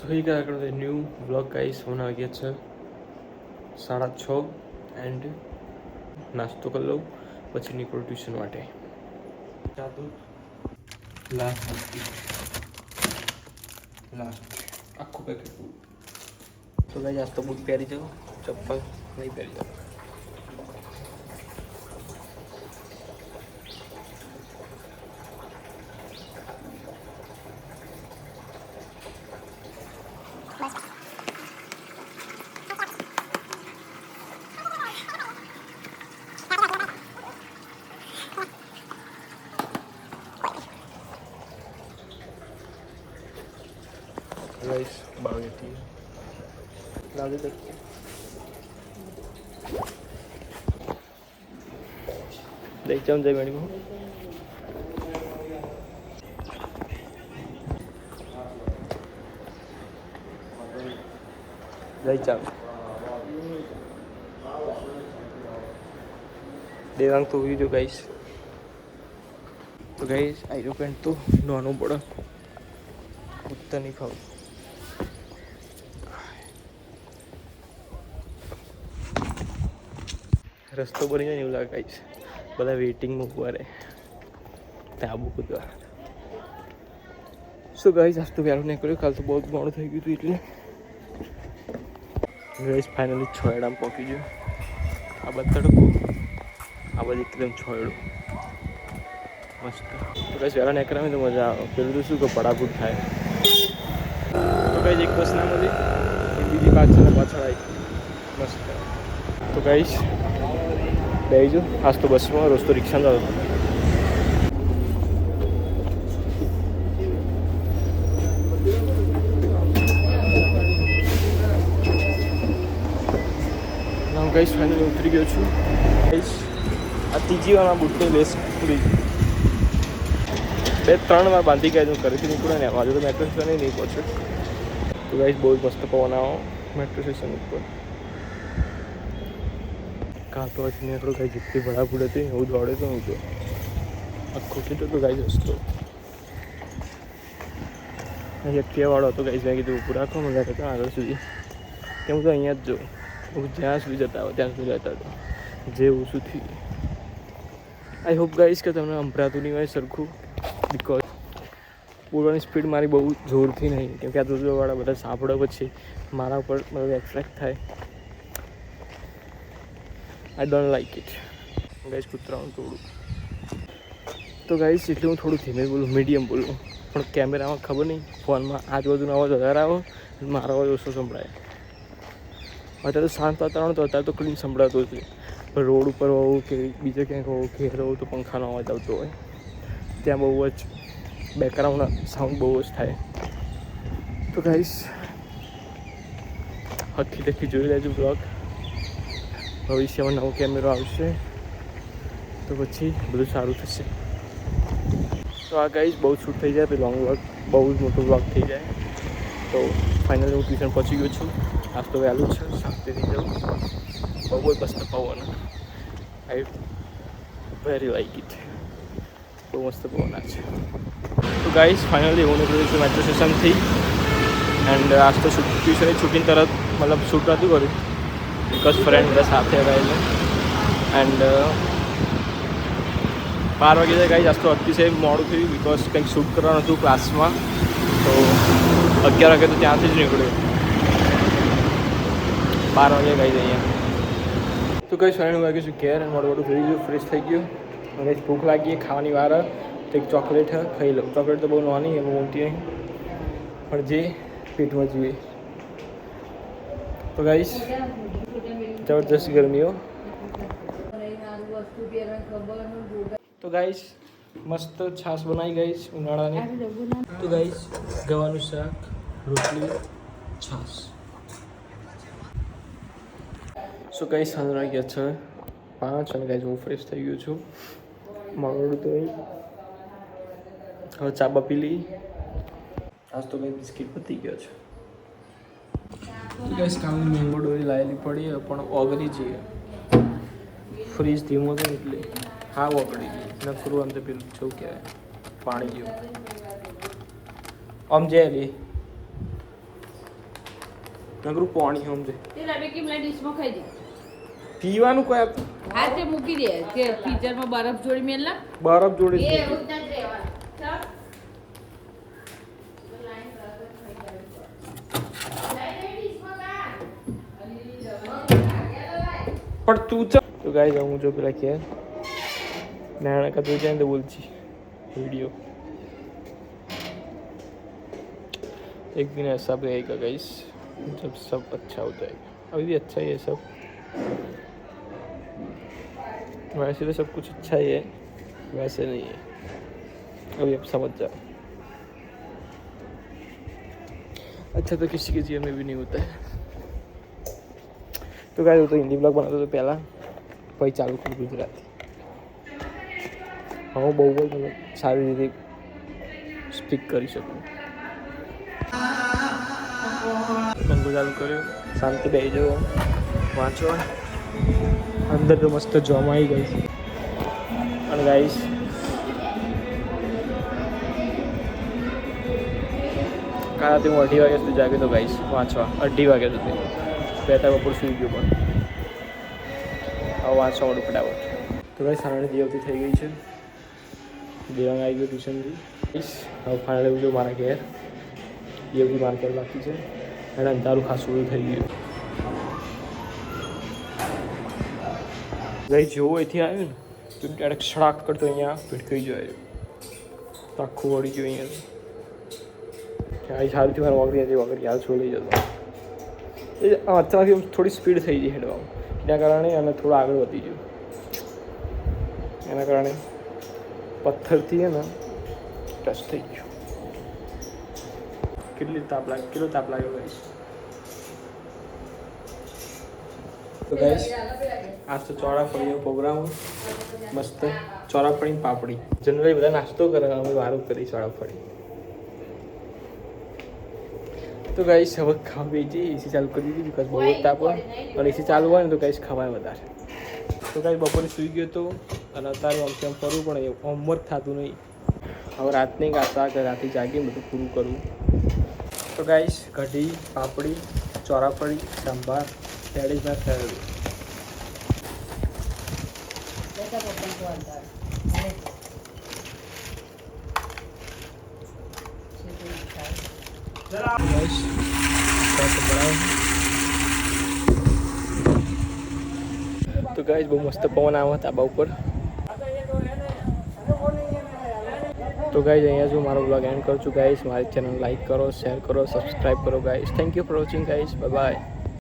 So he got a new vlog guys. होना आ गया 6:30 and નાસ્તો કરી લઉં પછી નીકળું ટ્યુશન માટે. લાસ્ટ આખું પેકેટ. તો ગાઈસ આજ તો બૂટ પહેરી જાઉં, ચપ્પલ નહીં પહેરી જાઉં. गाइस बागे थी लागे तक देख जाऊँ जाए मैडम जाए जाओ देवांग तो हुई जो गाइस. तो गाइस आयरो पेंट तो नॉनो बड़ा उतना नहीं खाओ. રસ્તો બની જાય ને એવું લાગે ગાઈસ. બધા વેઇટિંગમાં ઊભા રહે તાબુ કૂદવા. સો ગાઈસ આજ તો વહેલું નીકળ્યું, કાલ તો બહુ મોડું થઈ ગયું હતું એટલે ગાઈસ ફાઇનલી છોયડામાં પહોંચી ગયું. આ બધા તડકો, આ બધું એકદમ છોયડું મસ્ત. તો ગાઈસ વહેલા નીકળ્યા તો મજા આવે. પેલું તો શું કે પડાપૂટ થાય. તો ગાઈસ એક બસ ના મળી, બીજી પાછળ આવી મસ્ત. તો ગાઈસ બેજો આજ તો બસમાં, રોજ તો રિક્ષામાં જતો. હું ગાઈસ ફાઇનલી ઉતરી ગયો છું. ગાઈસ આ ત્રીજી વાર બુટની લેસ પૂરી 2-3 વાર બાંધી ગયા હું ઘરેથી નીકળ્યો ને. આજે તો મેટ્રો સ્ટેશન નહીં પહોંચ્યો. તો ગાઈસ બહુ મસ્ત પવન આવો મેટ્રો સ્ટેશન ઉપર. કાં તો જ નીકળો કાંઈ જેટલી ભડાભૂડ હતી એવું દોડે તો હું તો આખું કીધું તો ગાઈ જસ્તો એક્ટિવાવાળો હતો. ગાઈસ મેં કીધું ઊભું રાખો મને કહેતા આગળ સુધી કેમ તો અહીંયા જ જોઉં. હું જ્યાં સુધી જતા હોય ત્યાં સુધી જતા હતો જે ઓછું થયું. આઈ હોપ ગાઈસ કે તમને સંભળાતું નહીં હોય સરખું, બિકોઝ બોલવાની સ્પીડ મારી બહુ જોરથી નહીં, કેમ કે આ દૂધવાળા બધા સાંભળો પછી મારા ઉપર મતલબ એટ્રેક્ટ થાય. I don't like it guys. કૂતરાનું થોડું તો ગાઈસ એટલે હું થોડું ધીમે બોલું, મીડિયમ બોલું. પણ કેમેરામાં ખબર નહીં, ફોનમાં આજુબાજુનો અવાજ વધારે આવો, મારો અવાજ ઓછો સંભળાય. અત્યારે તો શાંત વાતાવરણ તો અત્યારે તો ક્લીન સંભળાતો છે. પણ રોડ ઉપર હોવું કે બીજે ક્યાંક હોવું ઘેર હોવું તો પંખાનો અવાજ આવતો હોય, ત્યાં બહુ જ બેકગ્રાઉન્ડ સાઉન્ડ બહુ જ થાય. તો ગાઈસ હકી તકી જોઈ લેજો બ્લોગ. ભવિષ્યમાં નવો કેમેરો આવશે તો પછી બધું સારું થશે. તો આ ગાઈસ બહુ શૂટ થઈ જાય તો લોંગ વ્લોગ, બહુ જ મોટો વ્લોગ થઈ જાય. તો ફાઇનલી હું ટ્યુશન પહોંચી ગયો છું. આજ તો વહેલું છે, શાંતિથી જાઉં. બહુ જ મસ્ત પવન, આઈ વેરી લાઈક ઇટ. બહુ મસ્ત પવન આ છે. તો ગાઈસ ફાઇનલી હું નીકળ્યું છું મેટ્રો સ્ટેશનથી. એન્ડ આજ તો ટ્યુશને છૂટીને તરત મતલબ શૂટ નહોતું કર્યું, બિકોઝ ફ્રેન્ડ બધા સાથે આવેલા. એન્ડ 12 વાગે જાય ગાઈસ. આજ તો અતિશય મોડું થયું બિકોઝ કંઈક શૂટ કરવાનું હતું ક્લાસમાં. તો 11 વાગે તો ત્યાંથી જ નીકળ્યું. 12 વાગે ગાઈસ અહીંયા. તો ગાઈસ ફાઇનલી હું વાગ્યું છું ઘેર. મોડું મોડું થઈ ગયું, ફ્રેશ થઈ ગયું. અને ભૂખ લાગી, ખાવાની વાર તો એક ચોકલેટ ખાઈ લઉં. ચોકલેટ તો બહુ નાની, એમાં મોટી નહીં, પણ જે પેટમાં જોઈએ. તો ગાઈસ જબરદસ્ત ગરમીઓ. તો ગાઈસ મસ્ત છાશ બનાવી ગાઈસ ઉનાળાની. તો ગાઈસ ગવાનું શાક, રોટલી, છાશ. સો ગાઈસ સાંજના વાગ્યા 6:05 અને ગાઈસ હું ફ્રેશ થઈ ગયો છું. મોડું તો હવે ચા પી લઈ. આજ તો કંઈ બિસ્કિટ પતી ગયો છે. ગાઈસ કામની મેંગો ડોરી લાવેલી પડી પણ ઓગળી જઈએ. ફ્રીજ ધીમો હતો એટલે હા ઓગળી ગઈ. નખરું આમ તો પેલું શું કહેવાય પાણી જેવું આમ જાય લે. નગરું પાણી સમજે તે રવે કેમ લઈ ડીશમાં ખાઈ દે પીવાનું કોઈ આપતું હા તે મૂકી દે કે ફ્રીઝરમાં બરફ જોડી મેલા બરફ જોડે એ જ એવું જ રહેવાનું ચાલ પણ તું ચા તો ગાઈસ હું જો પેલા કે નાના का तो जाए तो बोलची वीडियो एक दिन ऐसा भी आएगा गाइस जब सब अच्छा हो जाएगा अभी भी अच्छा ही है सब वैसे तो सब कुछ अच्छा ही है वैसे नहीं है अभी आप समझ जाओ अच्छा तो किसी के जीवन में भी नहीं होता है तो गाइस वो तो हिंदी ब्लॉग बनाता तो पहला भाई चालू कर गुजराती હું બહુ જ મતલબ સારી રીતે સ્પીક કરી શકું પંખો ચાલુ કર્યો શાંતિ બેસી જવો વાંચો અંદર તો મસ્ત જોમ આવી ગઈ છે અને ગાઈસ કાલથી હું 2:30 વાગ્યા સુધી જાગ્યો તો ગાઈસ વાંચવા 2:30 વાગ્યા સુધી બેઠા બપોર સૂઈ ગયો પણ હવે વાંચવા મળું ફટાફટ તો ગાઈસ સારાની દિવતી થઈ ગઈ છે દેવાંગ આવી ગયો ટ્યુશનથી હવે ફાઇનલ જો મારા ઘેર એ બધી મારા ઘેર બાકી છે અને અંધારું ખાસું થઈ ગયું ગઈ જેવો અહીંથી આવ્યો ને તો ડાયરેક્ટ સડાક કરતો અહીંયા ભીટકાઈ જાય તો આખું વળી ગયું અહીંયા અહીં સારીથી મારે વગડી હતી વગર યાદ છો લઈ જતો એ અચાનકથી થોડી સ્પીડ થઈ ગઈ હેડવામાં એના કારણે અને થોડું આગળ વધી ગયું એના કારણે પથ્થરથી હે ને ટચ થઈ ગયું કેટલો તાપ લાગ્યો ગાઈસ તો ગાઈસ આજ તો ચોરાફળીનો પ્રોગ્રામ મસ્ત ચોરાફળી પાપડી જનરલી બધા નાસ્તો કરે અમે વારું કરી ચોરાફળી તો ગાઈસ હવે ખાવા બેસી એસી ચાલુ કરી દીધી બિકોઝ બહુ જ તાપ હોય અને એસી ચાલુ હોય ને તો ગાઈસ ખવાય વધારે તો ગાઈસ બપોરે સૂઈ ગયો તો અને અત્યારે આમ તેમ ફરવું પણ હોમવર્ક થતું નહીં હવે રાતની ગાતા કે રાતે જાગીને બધું પૂરું કરવું તો ગાઈસ કઢી પાપડી ચોરાફળી સંભાર દેટ ઇઝ માય ફેવરેટ તો ગાઈસ બહુ મસ્ત પવન આવે ધાબા ઉપર તો ગાઈસ અહીંયા જો મારો બ્લોગ એન્ડ કરું છું ગાઈસ મારી ચેનલ લાઈક કરો શેર કરો સબસ્ક્રાઈબ કરો guys thank you for watching guys bye bye